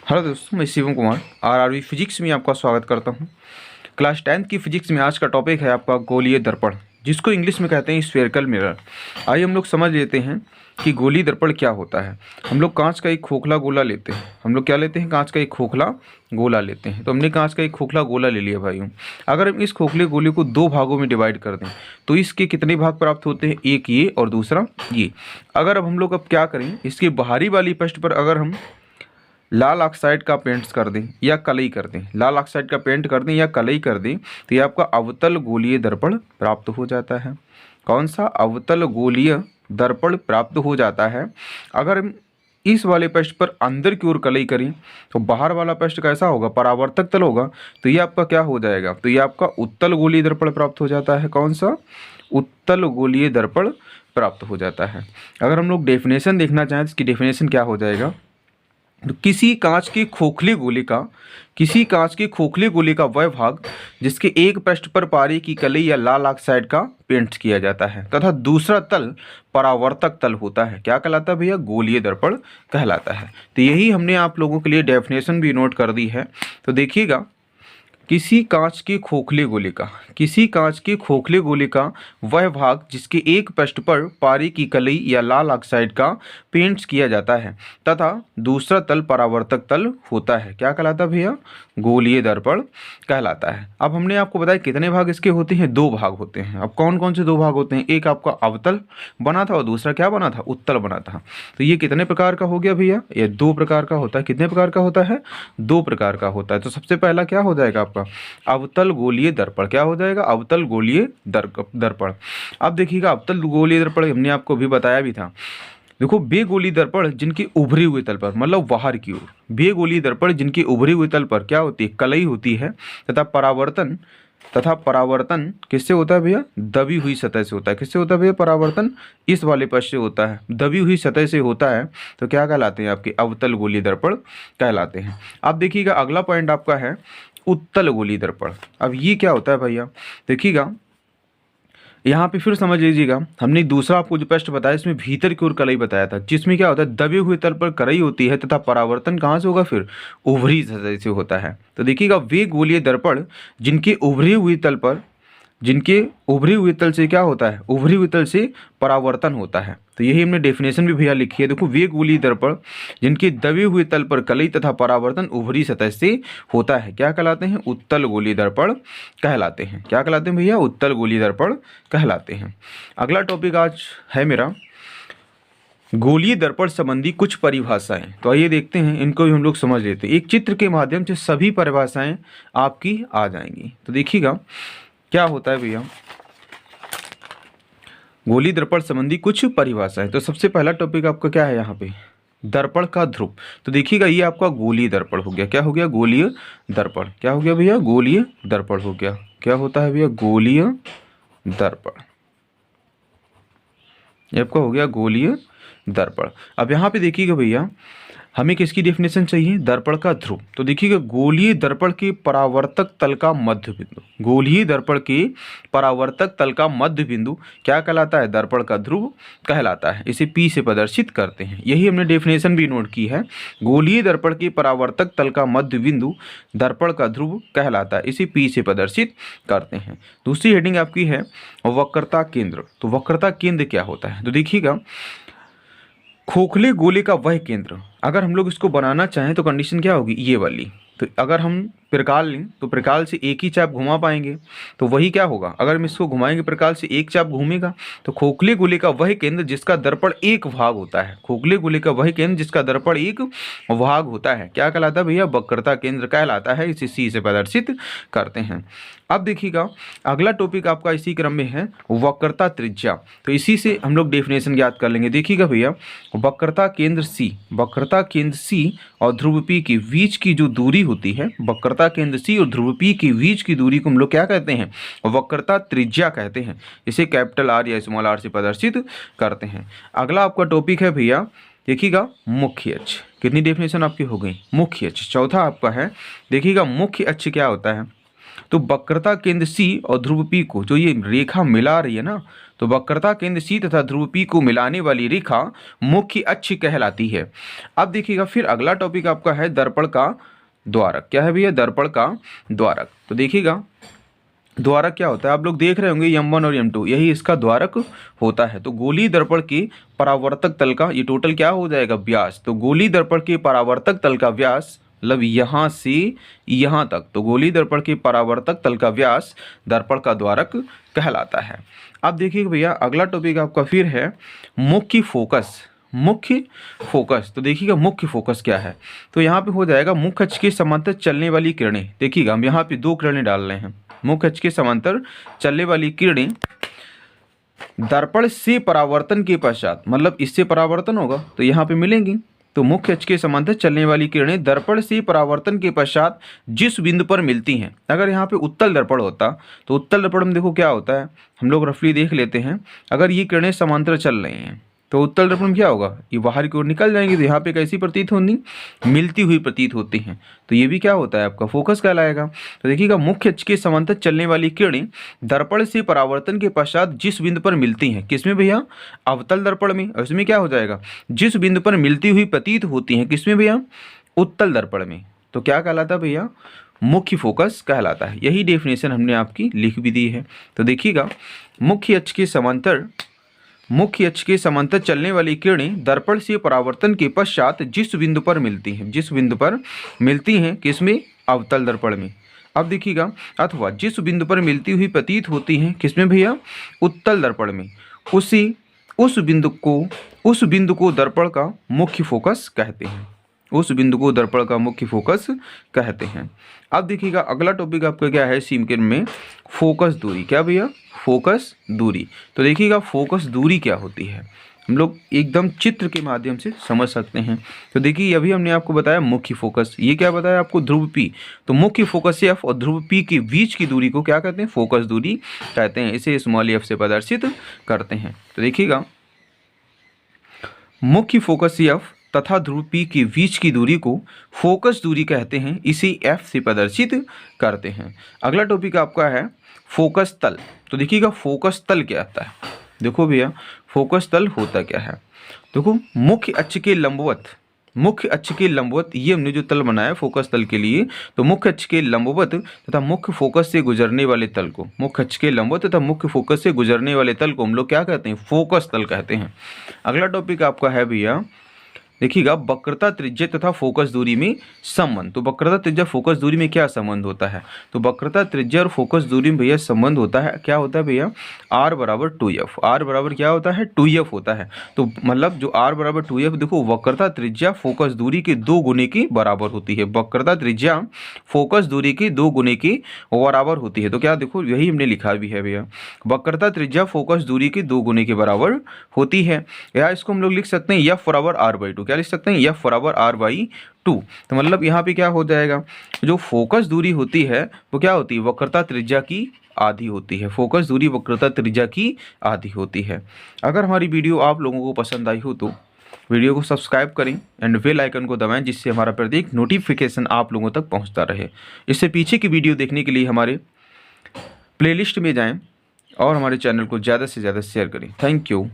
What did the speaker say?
Hello दोस्तों, मैं Shivam Kumar RRB physics में आपका स्वागत करता हूं। क्लास 10th की फिजिक्स में आज का टॉपिक है आपका गोलीय दर्पण, जिसको इंग्लिश में कहते हैं स्फेरिकल मिरर। आइए हम लोग समझ लेते हैं कि गोलीय दर्पण क्या होता है। हम लोग कांच का एक खोखला गोला लेते हैं। हम लोग क्या लेते हैं? कांच का एक खोखला गोला लेते हैं। तो हमने कांच का एक खोखला गोला ले लिया भाइयों। अगर हम इस खोखले गोले को दो भागों में डिवाइड कर दें तो इसके कितने भाग प्राप्त होते हैं? एक ये और दूसरा ये। अगर अब हम लोग अब क्या करें, इसकी बाहरी वाली पृष्ठ पर अगर हम लाल ऑक्साइड का पेंट कर दें या कलई कर दें, लाल ऑक्साइड का पेंट कर दें या कलई कर दें, तो ये आपका अवतल गोलीय दर्पण प्राप्त हो जाता है। कौन सा? अवतल गोलीय दर्पण प्राप्त हो जाता है। अगर हम इस वाले पृष्ठ पर अंदर की ओर कलई करें तो बाहर वाला पृष्ठ कैसा होगा? परावर्तक तल होगा। तो ये आपका क्या हो जाएगा? तो ये आपका उत्तल गोलीय दर्पण प्राप्त हो जाता है। कौन सा? उत्तल गोलीय दर्पण प्राप्त हो जाता है। अगर हम लोग डेफिनेशन देखना चाहें तो इसकी डेफिनेशन क्या हो जाएगा? तो किसी कांच के खोखले गोले का वह भाग जिसके एक पृष्ठ पर पारे की कलई या लाल ऑक्साइड का पेंट किया जाता है तथा दूसरा तल परावर्तक तल होता है, क्या कहलाता है भैया? गोलीय दर्पण कहलाता है। तो यही हमने आप लोगों के लिए डेफिनेशन भी नोट कर दी है। तो देखिएगा, किसी कांच के खोखले गोले का वह भाग जिसके एक पृष्ठ पर पारे की कलई या लाल ऑक्साइड का पेंट्स किया जाता है तथा दूसरा तल परावर्तक तल होता है, क्या कहलाता है भैया? गोलीय दर्पण कहलाता है। अब हमने आपको बताया कितने भाग इसके होते हैं? दो भाग होते हैं। अब कौन कौन से दो भाग होते हैं? एक आपका अवतल बना था और दूसरा क्या बना था? उत्तल बना था। तो ये कितने प्रकार का हो गया भैया? ये दो प्रकार का होता है। कितने प्रकार का होता है? दो प्रकार का होता है। तो सबसे पहला क्या हो जाएगा आपका? अवतल गोलीय दर्पण। क्या हो जाएगा? अवतल गोलीय दर्पण। अब देखिएगा, अवतल गोलीय दर्पण हमने आपको भी बताया भी था। देखो, बेगोलीय दर्पण जिनके उभरे हुए तल पर, मतलब बाहर की ओर, बेगोलीय दर्पण जिनके उभरे हुए तल पर क्या होती है? कलई होती है तथा परावर्तन किससे होता है भैया? दबी हुई सतह से होता है। किससे होता है भैया परावर्तन? इस वाले पक्ष से होता है, दबी हुई सतह से होता है। तो क्या कहलाते हैं? आपके अवतल गोलीय दर्पण कहलाते हैं। अब देखिएगा, अगला पॉइंट आपका है उत्तल गोलीय दर्पण। अब ये क्या होता है भैया? देखिएगा, यहाँ पे फिर समझ लीजिएगा, हमने दूसरा आपको जो पृष्ठ बताया इसमें भीतर की ओर कलई बताया था, जिसमें क्या होता है? दबे हुए तल पर कलई होती है तथा परावर्तन कहाँ से होगा? फिर उभरी सतह से होता है। तो देखिएगा, वे गोलीय दर्पण जिनके उभरे हुए तल से क्या होता है? उभरे हुए तल से परावर्तन होता है। तो यही हमने डेफिनेशन भी भैया लिखी है। देखो, वे गोलीय दर्पण जिनके दबे हुए तल पर कलई तथा परावर्तन उभरी सतह से होता है, क्या कहलाते हैं? उत्तल गोलीय दर्पण कहलाते हैं। क्या कहलाते हैं भैया? उत्तल गोलीय दर्पण कहलाते हैं। अगला टॉपिक आज है मेरा गोलीय दर्पण संबंधी कुछ परिभाषाएं। तो आइए देखते हैं, इनको भी हम लोग समझ लेते हैं। एक चित्र के माध्यम से सभी परिभाषाएं आपकी आ जाएंगी। तो देखिएगा क्या होता है भैया, गोलीय दर्पण संबंधी कुछ परिभाषाएं। तो सबसे पहला टॉपिक आपका क्या है यहाँ पे? दर्पण का ध्रुव। तो देखिएगा, ये आपका गोलीय दर्पण हो गया। क्या हो गया? गोलीय दर्पण। क्या हो गया भैया? गोलीय दर्पण हो गया। क्या होता है भैया? गोलीय दर्पण। ये आपका हो गया गोलीय दर्पण। अब यहाँ पे देखिएगा भैया, हमें किसकी डेफिनेशन चाहिए? दर्पण का ध्रुव। तो देखिएगा, गोलीय दर्पण के परावर्तक तल का मध्य बिंदु, गोलीय दर्पण के परावर्तक तल का मध्य बिंदु क्या कहलाता है? दर्पण का ध्रुव कहलाता है। इसे P से प्रदर्शित करते हैं। यही हमने डेफिनेशन भी नोट की है। गोलीय दर्पण के परावर्तक तल का मध्य बिंदु दर्पण का ध्रुव कहलाता है। इसे P से प्रदर्शित करते हैं। दूसरी हेडिंग आपकी है वक्रता केंद्र। तो वक्रता केंद्र क्या होता है? तो देखिएगा, खोखले गोले का वह केंद्र, अगर हम लोग इसको बनाना चाहें तो कंडीशन क्या होगी? ये वाली। तो अगर हम प्रकाल लें तो प्रकाल से एक ही चाप घुमा पाएंगे, तो वही क्या होगा? अगर हम इसको घुमाएंगे प्रकाल से एक चाप घूमेगा। तो खोखले गोले का वह केंद्र जिसका दर्पण एक भाग होता है, खोखले गोले का वह केंद्र जिसका दर्पण एक भाग होता है, क्या कहलाता है भैया? वक्रता केंद्र कहलाता है। इसे C से प्रदर्शित करते हैं। अब देखिएगा, अगला टॉपिक आपका इसी क्रम में है वक्रता त्रिज्या। तो इसी से हम लोग डेफिनेशन याद कर लेंगे। देखिएगा भैया, वक्रता केंद्र C और ध्रुव P के बीच की जो दूरी होती है, वक्रता केंद्र C और ध्रुव P के बीच की दूरी को हम लोग क्या कहते हैं? वक्रता त्रिज्या कहते हैं। इसे कैपिटल R या स्मॉल r से प्रदर्शित करते हैं। अगला आपका टॉपिक है भैया, देखिएगा, मुख्य अक्ष। कितनी डेफिनेशन आपकी हो गई? मुख्य अक्ष। चौथा आपका है, देखिएगा, मुख्य अक्ष क्या होता है? तो वक्रता केंद्र सी और ध्रुव पी को जो ये रेखा मिला रही है ना, तो वक्रता केंद्र सी तथा ध्रुव पी को मिलाने वाली रेखा मुख्य अक्ष कहलाती है। अब देखिएगा फिर अगला टॉपिक आपका है दर्पण का द्वारक। क्या है भैया? दर्पण का द्वारक। तो देखिएगा द्वारक क्या होता है, आप लोग देख रहे होंगे M1 और M2, यही इसका द्वारक होता है। तो गोलीय दर्पण के परावर्तक तल का ये टोटल क्या हो जाएगा? व्यास। तो गोलीय दर्पण के परावर्तक तल का व्यास मतलब यहाँ से यहाँ तक, तो गोलीय दर्पण के परावर्तक तल का व्यास दर्पण का द्वारक कहलाता है। अब देखिए भैया अगला टॉपिक आपका फिर है मुख्य फोकस। मुख्य फोकस, तो देखिएगा मुख्य फोकस क्या है, तो यहाँ पे हो जाएगा मुख्य अक्ष के समांतर चलने वाली किरणें। देखिएगा हम यहाँ पे दो किरणें डाल रहे हैं। मुख्य अक्ष के समांतर चलने वाली किरणें दर्पण से परावर्तन के पश्चात, मतलब इससे परावर्तन होगा तो यहाँ पे मिलेंगी। तो मुख्य अक्ष के समांतर चलने वाली किरणें दर्पण से परावर्तन के पश्चात जिस बिंदु पर मिलती हैं, अगर यहाँ पे उत्तल दर्पण होता तो उत्तल दर्पण में देखो क्या होता है, हम लोग रफली देख लेते हैं। अगर ये किरणें समांतर चल रही हैं तो उत्तल दर्पण में क्या होगा, ये बाहर की ओर निकल जाएंगे, तो यहाँ पे कैसी प्रतीत होंगी? मिलती हुई प्रतीत होती हैं। तो ये भी क्या होता है? आपका फोकस कहलाएगा। तो देखिएगा मुख्य अक्ष के समांतर चलने वाली किरणें दर्पण से परावर्तन के पश्चात जिस बिंदु पर मिलती हैं, किसमें भैया? अवतल दर्पण में। और इसमें क्या हो जाएगा? जिस बिंदु पर मिलती हुई प्रतीत होती हैं, किसमें भैया? उत्तल दर्पण में। तो क्या कहलाता है भैया? मुख्य फोकस कहलाता है। यही डेफिनेशन हमने आपकी लिख भी दी है। तो देखिएगा मुख्य अक्ष के समांतर चलने वाली किरणें दर्पण से परावर्तन के पश्चात जिस बिंदु पर मिलती हैं, किसमें? अवतल दर्पण में। अब देखिएगा अथवा जिस बिंदु पर मिलती हुई प्रतीत होती हैं, किसमें भैया? उत्तल दर्पण में। उस बिंदु को दर्पण का मुख्य फोकस कहते हैं। उस बिंदु को दर्पण का मुख्य फोकस कहते हैं। अब देखिएगा अगला टॉपिक आपका क्या है सीमकिरण में? फोकस दूरी। क्या भैया? फोकस दूरी। तो देखिएगा फोकस दूरी क्या होती है, हम लोग एकदम चित्र के माध्यम से समझ सकते हैं। तो देखिए अभी हमने आपको बताया मुख्य फोकस, ये क्या बताया आपको? ध्रुव पी। तो मुख्य फोकस F और ध्रुव पी के बीच की दूरी को क्या कहते हैं? फोकस दूरी कहते हैं। इसे स्मॉल f से प्रदर्शित करते हैं। तो देखिएगा मुख्य फोकस F तथा ध्रुव P के बीच की दूरी को फोकस दूरी कहते हैं। इसे F से प्रदर्शित करते हैं। अगला टॉपिक आपका है फोकस तल। तो देखिएगा फोकस तल क्या आता है? देखो भैया फोकस तल होता क्या है? देखो मुख्य अक्ष के लंबवत ये हमने जो तल बनाया फोकस तल के लिए, तो मुख्य अक्ष के लंबवत तथा मुख्य फोकस से गुजरने वाले तल को, मुख्य अक्ष के लंबवत तथा मुख्य फोकस से गुजरने वाले तल को हम लोग क्या कहते हैं? फोकस तल कहते हैं। अगला टॉपिक आपका है भैया देखिएगा वक्रता त्रिज्या तथा फोकस दूरी में संबंध। तो वक्रता त्रिज्या फोकस दूरी में क्या संबंध होता है? तो वक्रता त्रिज्या और फोकस दूरी में भैया संबंध होता है, क्या होता है भैया? r बराबर 2f। r बराबर क्या होता है? 2f होता है। तो मतलब जो r बराबर 2f, देखो वक्रता त्रिज्या फोकस दूरी के 2 गुने के बराबर होती है। वक्रता त्रिज्या फोकस दूरी के 2 गुने के बराबर होती है। तो क्या देखो यही हमने लिखा भी है भैया, वक्रता त्रिज्या फोकस दूरी के 2 गुने के बराबर होती है। या इसको हम लोग लिख सकते हैं f बराबर r/2। क्या लिख सकते हैं? f बराबर r/2। तो मतलब यहाँ पे क्या हो जाएगा? जो फोकस दूरी होती है वो क्या होती है? वक्रता त्रिज्या की आधी होती है। फोकस दूरी वक्रता त्रिज्या की आधी होती है। अगर हमारी वीडियो आप लोगों को पसंद आई हो तो वीडियो को सब्सक्राइब करें एंड बेल आइकन को दबाएं, जिससे हमारा प्रत्येक नोटिफिकेशन आप लोगों तक पहुंचता रहे। इससे पीछे की वीडियो देखने के लिए हमारे प्लेलिस्ट में जाएं और हमारे चैनल को ज़्यादा से ज़्यादा शेयर करें। Thank you.